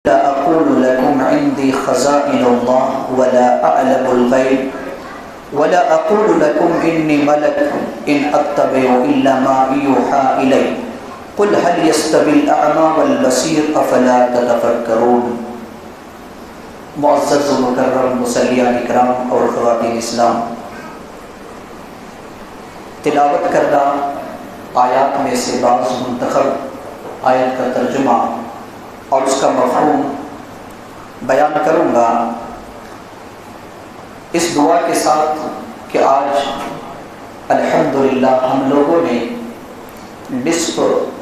لا أقول لكم عندي خزائن الله ولا أعلم الغيب ولا أقول لكم إني ملك إن أتبع إلا ما يوحى إلي قل هل يستوي الأعمى والبصير أفلا تتفكرون۔ معزز و مکرم مصلیان اکرام اور خواتین اسلام، تلاوت کردہ آیات میں سے بعض منتخب آیت کا ترجمہ اور اس کا مفہوم بیان کروں گا، اس دعا کے ساتھ کہ آج الحمدللہ ہم لوگوں نے نصف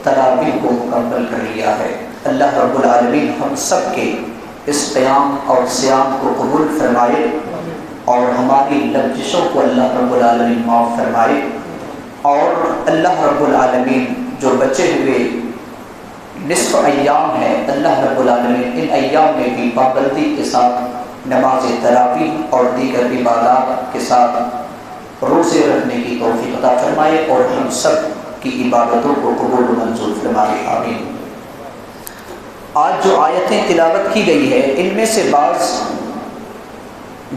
تراویح کو مکمل کر لیا ہے۔ اللہ رب العالمین ہم سب کے اس قیام اور صیام کو قبول فرمائے اور ہماری لغزشوں کو اللہ رب العالمین معاف فرمائے، اور اللہ رب العالمین جو بچے ہوئے نصف ایام ہے، اللہ رب العالمین ان ایام میں بھی پابندی کے ساتھ نماز تراویح اور دیگر عبادات کے ساتھ روزے رکھنے کی توفیق عطا فرمائے اور ہم سب کی عبادتوں کو قبول و منظور فرمائے، آمین۔ آج جو آیتیں تلاوت کی گئی ہے ان میں سے بعض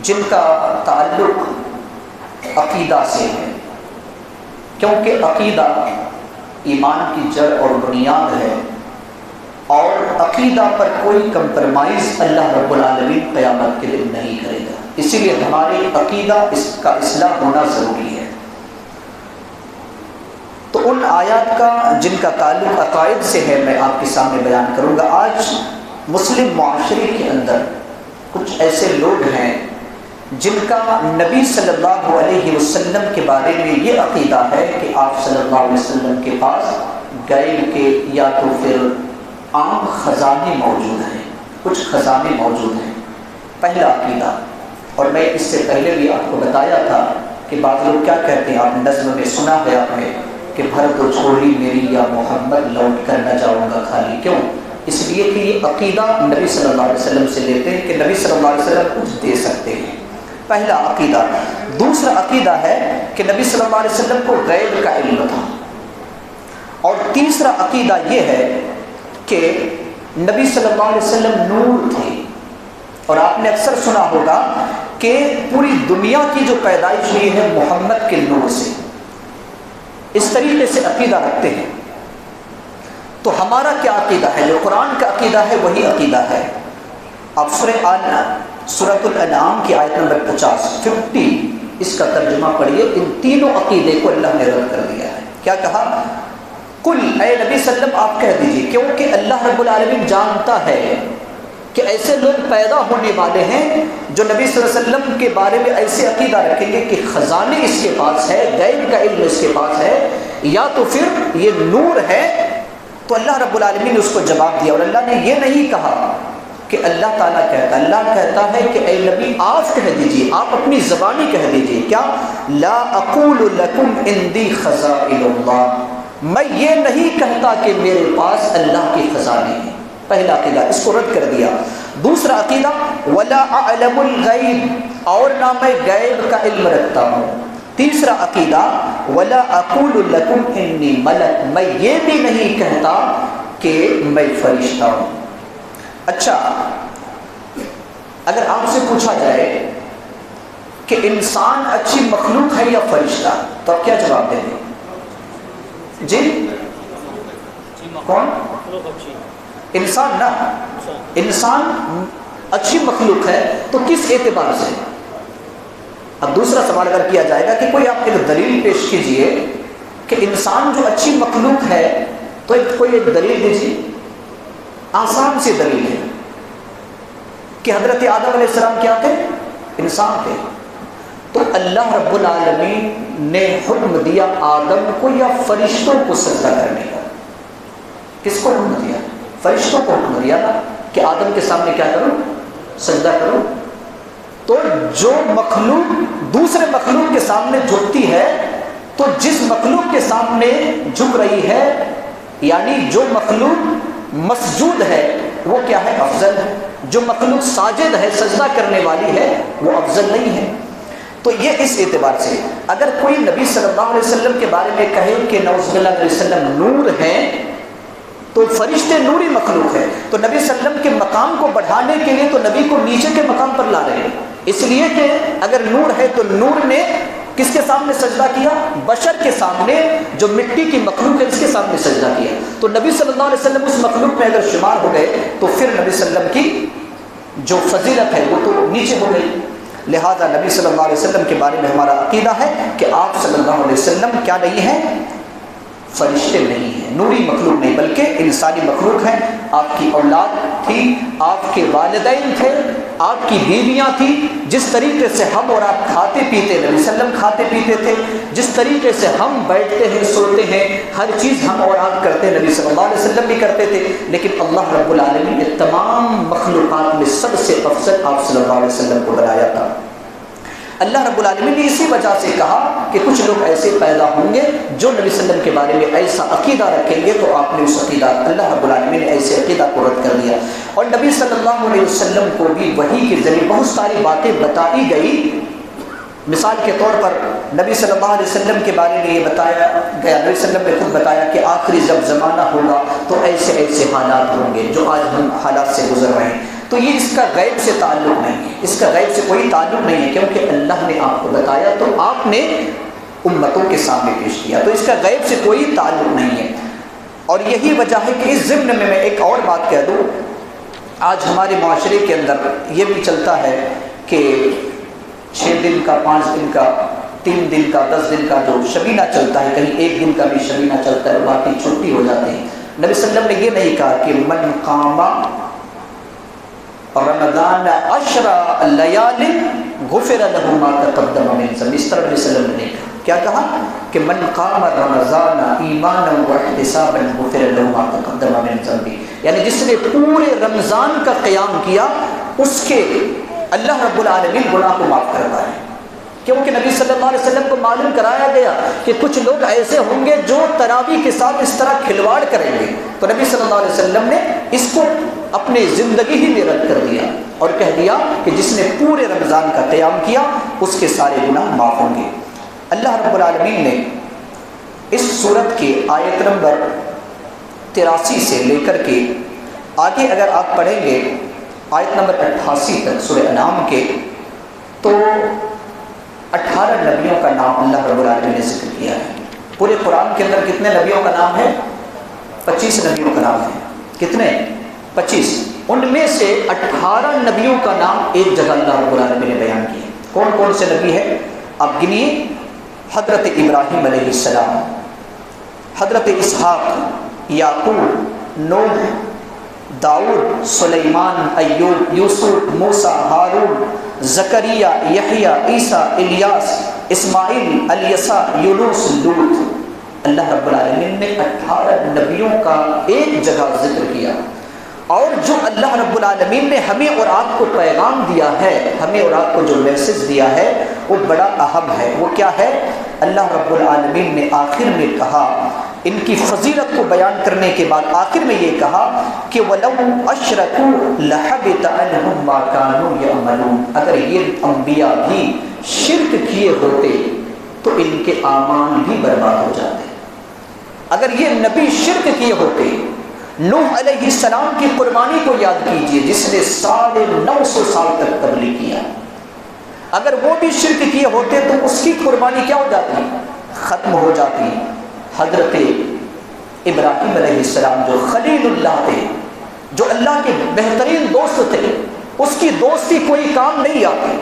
جن کا تعلق عقیدہ سے ہے، کیونکہ عقیدہ ایمان کی جڑ اور بنیاد ہے، اور عقیدہ پر کوئی کمپرمائز اللہ رب العالمین قیامت کے دن نہیں کرے گا، اسی لیے ہماری عقیدہ اس کا اصلاح ہونا ضروری ہے۔ تو ان آیات کا جن کا تعلق عقائد سے ہے میں آپ کے سامنے بیان کروں گا۔ آج مسلم معاشرے کے اندر کچھ ایسے لوگ ہیں جن کا نبی صلی اللہ علیہ وسلم کے بارے میں یہ عقیدہ ہے کہ آپ صلی اللہ علیہ وسلم کے پاس غیب کے یا تو پھر عام خزانے موجود ہیں، کچھ خزانے موجود ہیں، پہلا عقیدہ۔ اور میں اس سے پہلے بھی آپ کو بتایا تھا کہ بعض لوگ کیا کہتے ہیں، آپ نے نظم میں سنا ہے آپ نے کہ بھر دو جھولی میری یا محمد لوٹ کر نہ جاؤں گا خالی، کیوں؟ اس لیے کہ یہ عقیدہ نبی صلی اللہ علیہ وسلم سے لیتے ہیں کہ نبی صلی اللہ علیہ وسلم کچھ دے سکتے ہیں، پہلا عقیدہ۔ دوسرا عقیدہ ہے کہ نبی صلی اللہ علیہ وسلم کو غیب کا علم تھا، اور تیسرا عقیدہ یہ ہے کہ نبی صلی اللہ علیہ وسلم نور تھے، اور آپ نے اکثر سنا ہوگا کہ پوری دنیا کی جو پیدائش ہوئی ہے محمد کے نور سے، اس طریقے سے عقیدہ رکھتے ہیں۔ تو ہمارا کیا عقیدہ ہے؟ جو قرآن کا عقیدہ ہے وہی عقیدہ ہے۔ اب سورۃ الانعام کی آیت نمبر 50 اس کا ترجمہ پڑھیے، ان تینوں عقیدے کو اللہ نے رد کر دیا ہے۔ کیا کہا؟ کل، اے نبی صلی اللہ علیہ وسلم آپ کہہ دیجئے، کیونکہ اللہ رب العالمین جانتا ہے کہ ایسے لوگ پیدا ہونے والے ہیں جو نبی صلی اللہ علیہ وسلم کے بارے میں ایسے عقیدہ رکھیں گے کہ خزانے اس کے پاس ہے، غیب کا علم اس کے پاس ہے، یا تو پھر یہ نور ہے۔ تو اللہ رب العالمین نے اس کو جواب دیا، اور اللہ نے یہ نہیں کہا کہ اللہ تعالیٰ کہتا، اللہ کہتا ہے کہ اے نبی آپ کہہ دیجئے، آپ اپنی زبانی کہہ دیجئے، کیا؟ لا اقول لکم عندی خزائن اللہ، میں یہ نہیں کہتا کہ میرے پاس اللہ کے خزانے ہیں، پہلا عقیدہ، اس کو رد کر دیا۔ دوسرا عقیدہ ولا اعلم الغیب، اور نہ میں غیب کا علم رکھتا ہوں۔ تیسرا عقیدہ ولا اقول لکم انی ملک، میں یہ بھی نہیں کہتا کہ میں فرشتہ ہوں۔ اچھا، اگر آپ سے پوچھا جائے کہ انسان اچھی مخلوق ہے یا فرشتہ، تو آپ کیا جواب دیں گے؟ جی کون؟ انسان نا، انسان اچھی مخلوق ہے تو کس اعتبار سے؟ اب دوسرا سوال اگر کیا جائے گا کہ کوئی آپ ایک دلیل پیش کیجئے کہ انسان جو اچھی مخلوق ہے، تو کوئی ایک دلیل دیجیے، آسان سی دلیل ہے کہ حضرت آدم علیہ السلام کیا تھے؟ انسان تھے، تو اللہ رب العالمین نے حکم دیا آدم کو یا فرشتوں کو سجدہ کرنے کا؟ کس کو حکم دیا؟ فرشتوں کو حکم دیا نا کہ آدم کے سامنے کیا کرو؟ سجدہ کرو۔ تو جو مخلوق دوسرے مخلوق کے سامنے جھکتی ہے، تو جس مخلوق کے سامنے جھک رہی ہے، یعنی جو مخلوق مسجود ہے وہ کیا ہے؟ افضل ہے۔ جو مخلوق ساجد ہے، سجدہ کرنے والی ہے، وہ افضل نہیں ہے۔ تو یہ اس اعتبار سے اگر کوئی نبی صلی اللہ علیہ وسلم کے بارے میں کہے کہ نعوذ باللہ علیہ وسلم نور ہیں، تو فرشتے نوری مخلوق ہے، تو نبی صلی اللہ علیہ وسلم کے مقام کو بڑھانے کے لیے تو نبی کو نیچے کے مقام پر لا رہے ہیں، اس لیے کہ اگر نور ہے تو نور نے کس کے سامنے سجدہ کیا؟ بشر کے سامنے، جو مٹی کی مخلوق ہے اس کے سامنے سجدہ کیا، تو نبی صلی اللہ علیہ وسلم اس مخلوق میں اگر شمار ہو گئے تو پھر نبی صلی اللہ علیہ وسلم کی جو فضیلت ہے وہ تو نیچے ہو گئی۔ لہذا نبی صلی اللہ علیہ وسلم کے بارے میں ہمارا عقیدہ ہے کہ آپ صلی اللہ علیہ وسلم کیا نہیں ہیں؟ فرشتے نہیں ہیں، نوری مخلوق نہیں بلکہ انسانی مخلوق ہیں۔ آپ کی اولاد تھی، آپ کے والدین تھے، آپ کی بیویاں تھیں، جس طریقے سے ہم اور آپ کھاتے پیتے، نبی صلی اللہ علیہ وسلم کھاتے پیتے تھے، جس طریقے سے ہم بیٹھتے ہیں سوتے ہیں، ہر چیز ہم اور آپ کرتے ہیں، نبی صلی اللہ علیہ وسلم بھی کرتے تھے، لیکن اللہ رب العالمین نے تمام مخلوقات میں سب سے افضل آپ صلی اللہ علیہ وسلم کو بنایا تھا۔ اللہ رب العالمین نے اسی وجہ سے کہا کہ کچھ لوگ ایسے پیدا ہوں گے جو نبی صلی اللہ علیہ وسلم کے بارے میں ایسا عقیدہ رکھیں گے، تو آپ نے اس عقیدہ، اللہ رب العالمین نے ایسے عقیدہ کو رد کر دیا۔ اور نبی صلی اللہ علیہ وسلم کو بھی وحی کے ذریعے بہت ساری باتیں بتائی گئی۔ مثال کے طور پر نبی صلی اللہ علیہ وسلم کے بارے میں یہ بتایا گیا، نبی صلی اللہ علیہ وسلم نے خود بتایا کہ آخری جب زمانہ ہوگا تو ایسے ایسے حالات ہوں گے جو آج ہم حالات سے گزر رہے ہیں۔ تو یہ اس کا غیب سے تعلق نہیں ہے، اس کا غیب سے کوئی تعلق نہیں ہے، کیونکہ اللہ نے آپ کو بتایا تو آپ نے امتوں کے سامنے پیش کیا، تو اس کا غیب سے کوئی تعلق نہیں ہے۔ اور یہی وجہ ہے کہ اس ضمن میں ایک اور بات کہہ دوں، آج ہمارے معاشرے کے اندر یہ بھی چلتا ہے کہ 6 دن کا، 5 دن کا، 3 دن کا، 10 دن کا جو شبینہ چلتا ہے، کہیں 1 دن کا بھی شبینہ چلتا ہے، باقی چھٹی ہو جاتے ہیں۔ نبی صلی اللہ علیہ وسلم نے یہ نہیں کہا کہ من قام رمضان 10 لیال غفر له ما تقدم من ذنبه، اس طرح نبی صلی اللہ علیہ وسلم نے کیا کہا کہ من قام رمضان ایمانا واحتسابا غفر له ما تقدم من ذنبه، یعنی جس نے پورے رمضان کا قیام کیا اس کے اللہ رب العالمین گناہ کو معاف کرتا ہے، کیونکہ نبی صلی اللہ علیہ وسلم کو معلوم کرایا گیا کہ کچھ لوگ ایسے ہوں گے جو تراویح کے ساتھ اس طرح کھلواڑ کریں گے، تو نبی صلی اللہ علیہ وسلم نے اس کو اپنی زندگی ہی میں رد کر دیا اور کہہ دیا کہ جس نے پورے رمضان کا قیام کیا اس کے سارے گناہ معاف ہوں گے۔ اللہ رب العالمین نے اس سورت کے آیت نمبر 83 سے لے کر کے آگے اگر آپ پڑھیں گے آیت نمبر 88 تک سورہ انعام کے، تو 18 نبیوں کا نام اللہ رب العالمین نے ذکر کیا ہے۔ پورے قرآن کے اندر کتنے نبیوں کا نام ہے؟ 25 نبیوں کا نام ہے۔ کتنے؟ 25۔ ان میں سے 18 نبیوں کا نام ایک جگہ اللہ رب العالمین نے بیان کیا۔ کون کون سے نبی ہیں آپ گنیے؟ حضرت ابراہیم علیہ السلام، حضرت اسحاق، یعقوب، نوح، داؤد، سلیمان، ایوب، یوسف، موسیٰ، ہارون، زکریا، یحییٰ، عیسیٰ، الیاس، اسماعیل، الیسع، یونس، لوط۔ اللہ رب العالمین نے 18 نبیوں کا ایک جگہ ذکر کیا، اور جو اللہ رب العالمین نے ہمیں اور آپ کو پیغام دیا ہے، ہمیں اور آپ کو جو میسج دیا ہے وہ بڑا اہم ہے۔ وہ کیا ہے؟ اللہ رب العالمین نے آخر میں کہا، ان کی فضیلت کو بیان کرنے کے بعد آخر میں یہ کہا کہ وَلَوْ أَشْرَكُوا لَحَبِطَ عَنْهُمْ مَا كَانُوا يَعْمَلُونَ، اگر یہ انبیاء بھی شرک کیے ہوتے تو ان کے اعمال بھی برباد ہو جاتے۔ اگر یہ نبی شرک کیے ہوتے، نوح علیہ السلام کی قربانی کو یاد کیجئے جس نے 950 سال تک تبلیغ کیا، اگر وہ بھی شرک کیے ہوتے تو اس کی قربانی کیا ہو جاتی؟ ختم ہو جاتی۔ حضرت ابراہیم علیہ السلام جو خلیل اللہ تھے، جو اللہ کے بہترین دوست تھے، اس کی دوستی کوئی کام نہیں آتی۔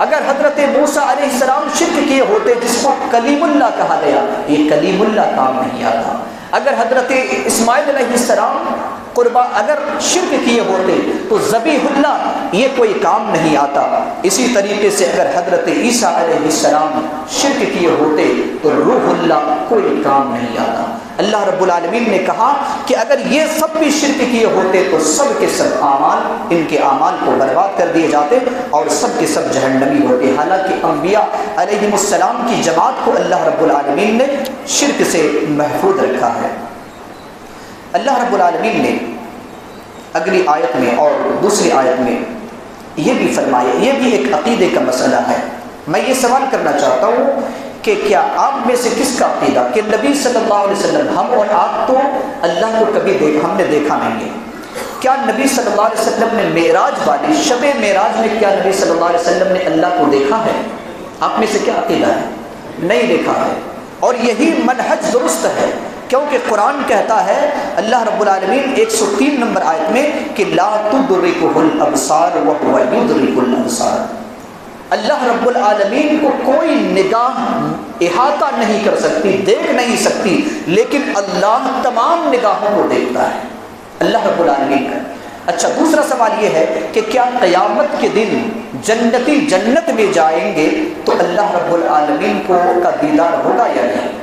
اگر حضرت موسیٰ علیہ السلام شرک کیے ہوتے جس کو کلیم اللہ کہا گیا، یہ کلیم اللہ کام نہیں آتا۔ اگر حضرت اسماعیل علیہ السلام اگر شرک کیے ہوتے تو ذبیح اللہ یہ کوئی کام نہیں آتا۔ اسی طریقے سے اگر حضرت عیسیٰ علیہ السلام شرک کیے ہوتے تو روح اللہ کوئی کام نہیں آتا۔ اللہ رب العالمین نے کہا کہ اگر یہ سب بھی شرک کیے ہوتے تو سب کے سب اعمال، ان کے اعمال کو برباد کر دیے جاتے اور سب کے سب جہنمی ہوتے۔ حالانکہ انبیاء علیہم السلام کی جماعت کو اللہ رب العالمین نے شرک سے محفوظ رکھا ہے۔ اللہ رب العالمین نے اگلی آیت میں اور دوسری آیت میں یہ بھی فرمایا، یہ بھی ایک عقیدے کا مسئلہ ہے۔ میں یہ سوال کرنا چاہتا ہوں کہ کیا آپ میں سے کس کا عقیدہ کہ نبی صلی اللہ علیہ وسلم، ہم اور آپ تو اللہ کو کبھی ہم نے دیکھا نہیں ہے، کیا نبی صلی اللہ علیہ وسلم نے معراج والی شب معراج میں کیا نبی صلی اللہ علیہ وسلم نے اللہ کو دیکھا ہے؟ آپ میں سے کیا عقیدہ ہے؟ نہیں دیکھا ہے۔ اور یہی منہج درست ہے، کیونکہ قرآن کہتا ہے اللہ رب العالمین 103 نمبر آیت میں کہ لا تدرکہ الابصار وہو یدرک الابصار، اللہ رب العالمین کو کوئی نگاہ احاطہ نہیں کر سکتی، دیکھ نہیں سکتی، لیکن اللہ تمام نگاہوں کو دیکھتا ہے، اللہ رب العالمین کا۔ اچھا، دوسرا سوال یہ ہے کہ کیا قیامت کے دن جنتی جنت میں جائیں گے تو اللہ رب العالمین کو کا دیدار ہوگا یا نہیں؟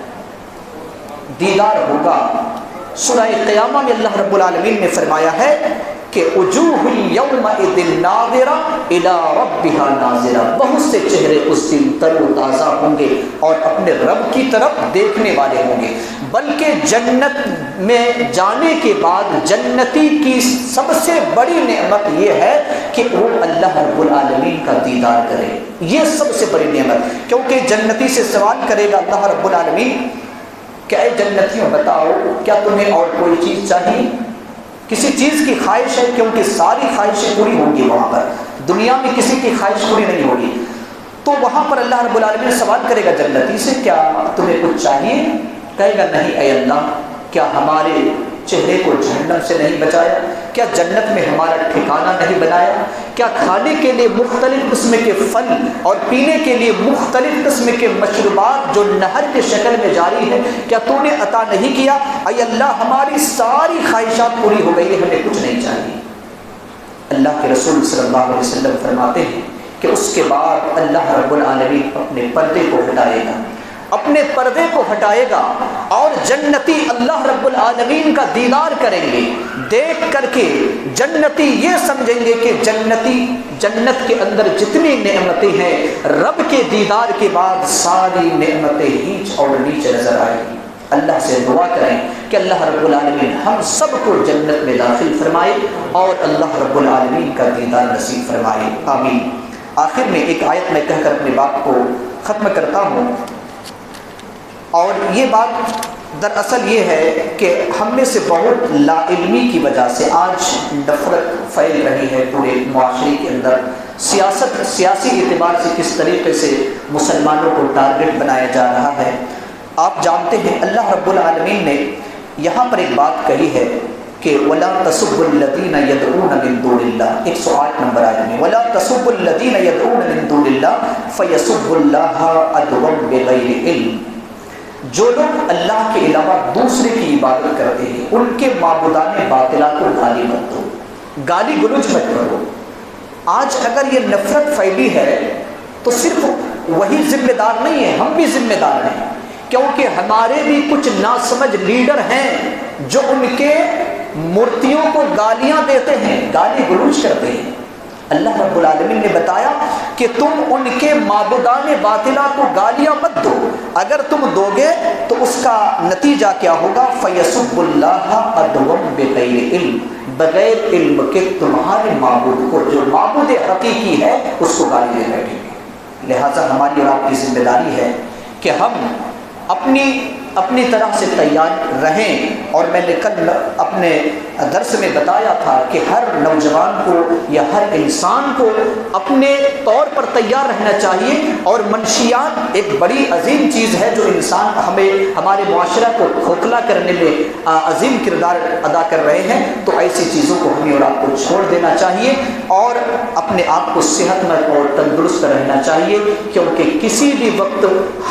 دیدار ہوگا۔ سورہ قیامہ میں اللہ رب العالمین نے فرمایا ہے کہ وجوہ یومئذ ناظرہ الی ربها ناظرہ، بہت سے چہرے اس دن تر و تازہ ہوں گے اور اپنے رب کی طرف دیکھنے والے ہوں گے۔ بلکہ جنت میں جانے کے بعد جنتی کی سب سے بڑی نعمت یہ ہے کہ وہ اللہ رب العالمین کا دیدار کرے، یہ سب سے بڑی نعمت، کیونکہ جنتی سے سوال کرے گا اللہ رب العالمین کہ اے جنتیوں بتاؤ کیا تمہیں اور کوئی چیز چاہیے؟ کسی چیز کی خواہش ہے؟ کیونکہ ساری خواہشیں پوری ہوں گی وہاں پر، دنیا میں کسی کی خواہش پوری نہیں ہوگی۔ تو وہاں پر اللہ رب العالمین سوال کرے گا جنتی سے کیا تمہیں کچھ چاہیے؟ کہے گا نہیں اے اللہ، کیا ہمارے چہرے کو جہنم سے نہیں بچایا؟ کیا جنت میں ہمارا ٹھکانہ نہیں بنایا؟ کیا کھانے کے لیے مختلف قسم کے پھل اور پینے کے لیے مختلف قسم کے مشروبات جو نہر کے شکل میں جاری ہے کیا تو نے عطا نہیں کیا؟ اے اللہ، ہماری ساری خواہشات پوری ہو گئی، ہمیں کچھ نہیں چاہیے۔ اللہ کے رسول صلی اللہ علیہ وسلم فرماتے ہیں کہ اس کے بعد اللہ رب العالمین اپنے پردے کو ہٹائے گا، اپنے پردے کو ہٹائے گا اور جنتی اللہ رب العالمین کا دیدار کریں گے۔ دیکھ کر کے جنتی یہ سمجھیں گے کہ جنت کے اندر جتنی نعمتیں ہیں رب کے دیدار کے بعد ساری نعمتیں ہیچ اور نیچ نظر آئیں گی۔ اللہ سے دعا کریں کہ اللہ رب العالمین ہم سب کو جنت میں داخل فرمائے اور اللہ رب العالمین کا دیدار نصیب فرمائے، آمین۔ آخر میں ایک آیت میں کہہ کر اپنی بات کو ختم کرتا ہوں، اور یہ بات دراصل یہ ہے کہ ہم میں سے بہت لا علمی کی وجہ سے آج نفرت پھیل رہی ہے پورے معاشرے کے اندر، سیاسی اعتبار سے کس طریقے سے مسلمانوں کو ٹارگٹ بنایا جا رہا ہے۔ آپ جانتے ہیں اللہ رب العالمین نے یہاں پر ایک بات کہی ہے کہ وَلَا تَسُبُّوا الَّذِينَ يَدْعُونَ مِن دُونِ اللَّهِ، 108 نمبر آیت میں وَلَا تَسُبُّوا الَّذِينَ يَدْعُونَ مِن دُونِ اللَّهِ فَيَسُبُّوا اللَّهَ عَدْوًا بِغَيْرِ عِلْمٍ، جو لوگ اللہ کے علاوہ دوسرے کی عبادت کرتے ہیں ان کے معبودان باطلہ کو گالی مت دو، گالی گلوچ مت کرو۔ آج اگر یہ نفرت پھیلی ہے تو صرف وہی ذمہ دار نہیں ہے، ہم بھی ذمہ دار ہیں، کیونکہ ہمارے بھی کچھ ناسمجھ لیڈر ہیں جو ان کے مورتیوں کو گالیاں دیتے ہیں، گالی گلوچ کرتے ہیں۔ اللہ رب العالمین نے بتایا کہ تم ان کے معبودان باطلہ کو گالیاں مت دو، اگر تم دو گے تو اس کا نتیجہ کیا ہوگا؟ فَيَسُبُّ اللَّهَ عَدْوًا بِغَيْرِ عِلْمٍ، بغیر علم کے تمہارے معبود کو جو معبود حقیقی ہے اس کو گالی دے بیٹھیں گے۔ لہٰذا ہماری اور آپ کی ذمہ داری ہے کہ ہم اپنی طرح سے تیار رہیں، اور میں نے کل اپنے درس میں بتایا تھا کہ ہر نوجوان کو یا ہر انسان کو اپنے طور پر تیار رہنا چاہیے، اور منشیات ایک بڑی عظیم چیز ہے جو انسان ہمارے معاشرہ کو کھوکھلا کرنے میں عظیم کردار ادا کر رہے ہیں، تو ایسی چیزوں کو ہمیں اور آپ کو چھوڑ دینا چاہیے اور اپنے آپ کو صحت مند اور تندرست رہنا چاہیے، کیونکہ کسی بھی وقت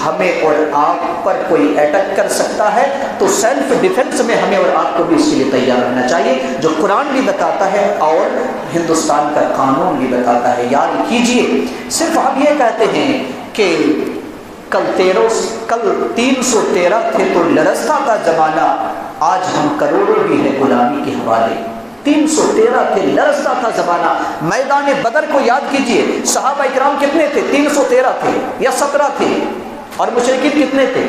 ہمیں اور آپ پر کوئی اٹیک کر سکتا ہے، تو سیلف ڈیفنس میں ہمیں اور آپ کو بھی اس کے لیے تیار رہنا چاہیے، جو قرآن بھی بتاتا ہے اور ہندوستان کا قانون بھی بتاتا ہے۔ یاد کیجئے، صرف ہم یہ کہتے ہیں کہ کل 313 تھے تو لرزتا تھا زمانہ، آج ہم کروڑوں بھی ہیں غلامی کے حوالے۔ 313 تھے، لرزتا تھا زمانہ۔ میدان بدر کو یاد کیجئے، صحابہ اکرام کتنے تھے؟ 313 تھے یا 17 تھے، اور مشرکین کتنے تھے؟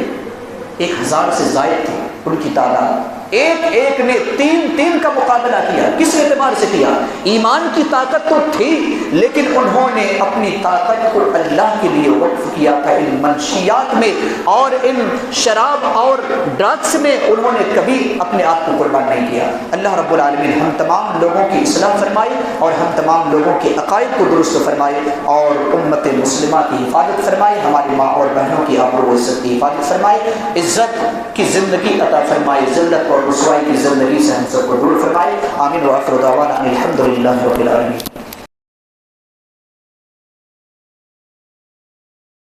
1000 سے زائد تھے ان کی تعداد۔ ایک ایک نے تین کا مقابلہ کیا. کس اعتبار سے کیا؟ ایمان کی طاقت تو تھی لیکن انہوں نے اپنی طاقت کو اللہ کے لیے وقف کیا تھا. ان منشیات میں اور ان شراب اور ڈرگس میں انہوں نے کبھی اپنے آپ کو قربان نہیں کیا. اللہ رب العالمین ہم تمام لوگوں کی اصلاح فرمائے اور ہم تمام لوگوں کے عقائد کو درست فرمائے اور امت مسلمہ کی حفاظت فرمائے. ہماری ماں اور بہنوں کی آبرو و عزت کی حفاظت فرمائے. عزت کی زندگی عطا فرمائے. ذلت اور رسوائی کی زندگی سے ہم سب کو دور فرمائے. آمین. وآخر دعوانا الحمد للہ رب العالمین.